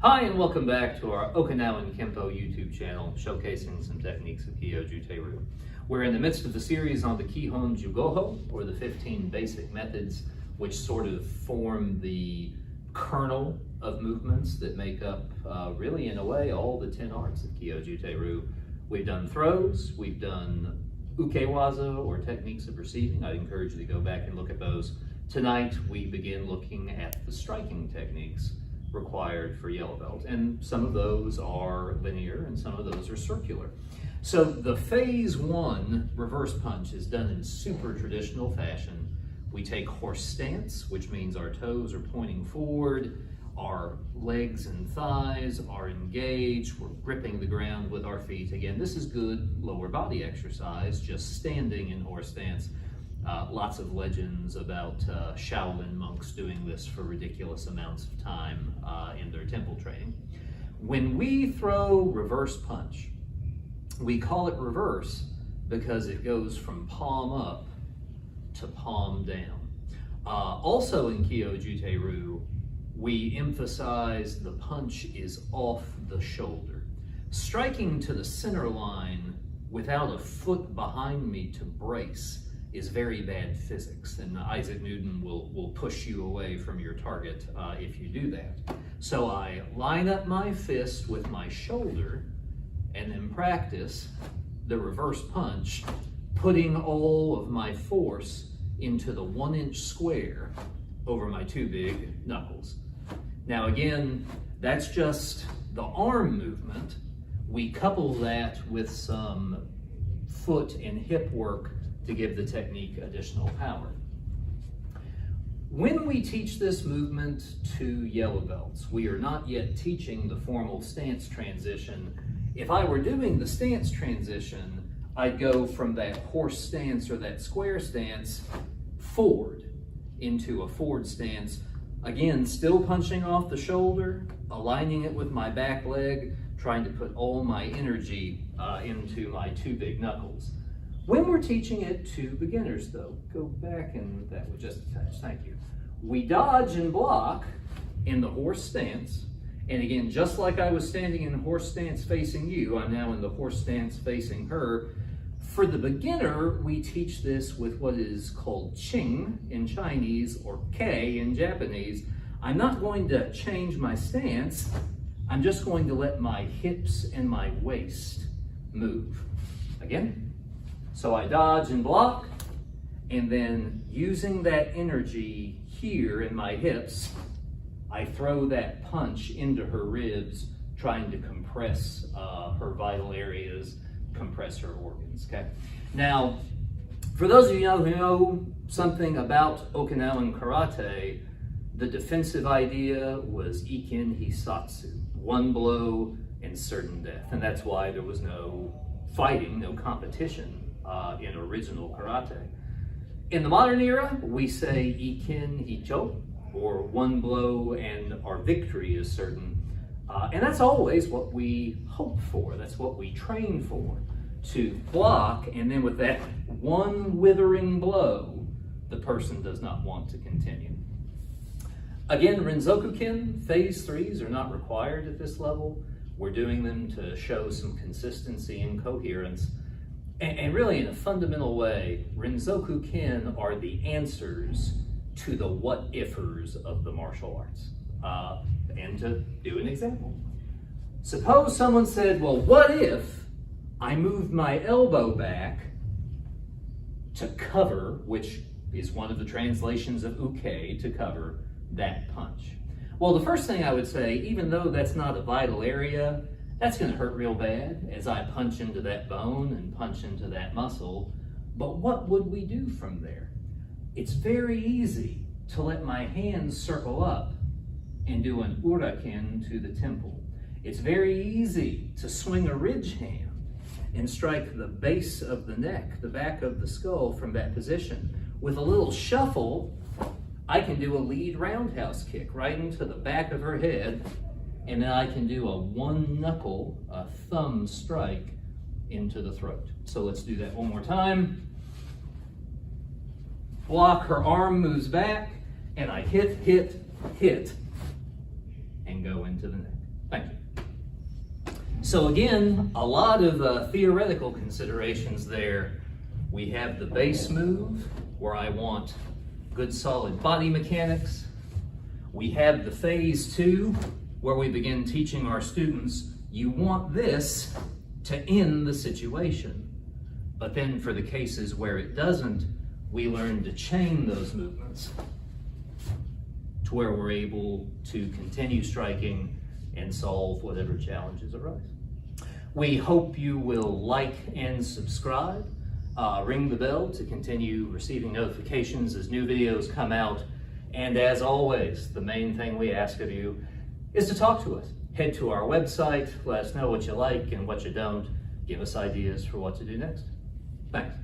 Hi, and welcome back to our Okinawan Kempo YouTube channel, showcasing some techniques of Kiyojute Ryu. We're in the midst of the series on the Kihon Jugoho, or the 15 basic methods, which sort of form the kernel of movements that make up, really in a way, all the 10 arts of Kiyojute Ryu. We've done throws, we've done ukewaza, or techniques of receiving. I'd encourage you to go back and look at those. Tonight, we begin looking at the striking techniques required for yellow belt, and some of those are linear and some of those are circular. So the phase one reverse punch is done in super traditional fashion. We take horse stance, which means our toes are pointing forward, our legs and thighs are engaged, we're gripping the ground with our feet. Again, this is good lower body exercise, just standing in horse stance. Lots of legends about Shaolin monks doing this for ridiculous amounts of time in their temple training. When we throw reverse punch, we call it reverse because it goes from palm up to palm down. Also in Kiyojute Ryu, we emphasize the punch is off the shoulder. Striking to the center line without a foot behind me to brace is very bad physics, and Isaac Newton will push you away from your target if you do that. So I line up my fist with my shoulder and then practice the reverse punch, putting all of my force into the 1-inch square over my two big knuckles. Now again, that's just the arm movement. We couple that with some foot and hip work to give the technique additional power. When we teach this movement to yellow belts, we are not yet teaching the formal stance transition. If I were doing the stance transition, I'd go from that horse stance or that square stance forward into a forward stance. Again, still punching off the shoulder, aligning it with my back leg, trying to put all my energy into my two big knuckles. When we're teaching it to beginners though, go back and that would just attach, thank you. We dodge and block in the horse stance. And again, just like I was standing in horse stance facing you, I'm now in the horse stance facing her. For the beginner, we teach this with what is called qing in Chinese or kei in Japanese. I'm not going to change my stance. I'm just going to let my hips and my waist move. Again. So I dodge and block, and then using that energy here in my hips, I throw that punch into her ribs, trying to compress her vital areas, compress her organs, okay? Now, for those of you who know something about Okinawan karate, the defensive idea was ikin hisatsu, one blow and certain death. And that's why there was no fighting, no competition in original karate. In the modern era, we say ikin hicho, or one blow and our victory is certain. And that's always what we hope for. That's what we train for, to block, and then with that one withering blow, the person does not want to continue. Again, Renzoku-kin, phase 3s are not required at this level. We're doing them to show some consistency and coherence. And really, in a fundamental way, Renzoku-kin are the answers to the what-ifers of the martial arts. And to do an example. Suppose someone said, well, what if I moved my elbow back to cover, which is one of the translations of uke, to cover that punch? Well, the first thing I would say, even though that's not a vital area, that's going to hurt real bad as I punch into that bone and punch into that muscle. But what would we do from there? It's very easy to let my hands circle up and do an uraken to the temple. It's very easy to swing a ridge hand and strike the base of the neck, the back of the skull from that position. With a little shuffle, I can do a lead roundhouse kick right into the back of her head, and then I can do a one knuckle, a thumb strike into the throat. So let's do that one more time. Block, her arm moves back, and I hit, and go into the neck. Thank you. So again, a lot of theoretical considerations there. We have the base move, where I want good solid body mechanics. We have the phase 2, where we begin teaching our students, you want this to end the situation. But then for the cases where it doesn't, we learn to chain those movements to where we're able to continue striking and solve whatever challenges arise. We hope you will like and subscribe. Ring the bell to continue receiving notifications as new videos come out. And as always, the main thing we ask of you is to talk to us. Head to our website, let us know what you like and what you don't. Give us ideas for what to do next. Thanks.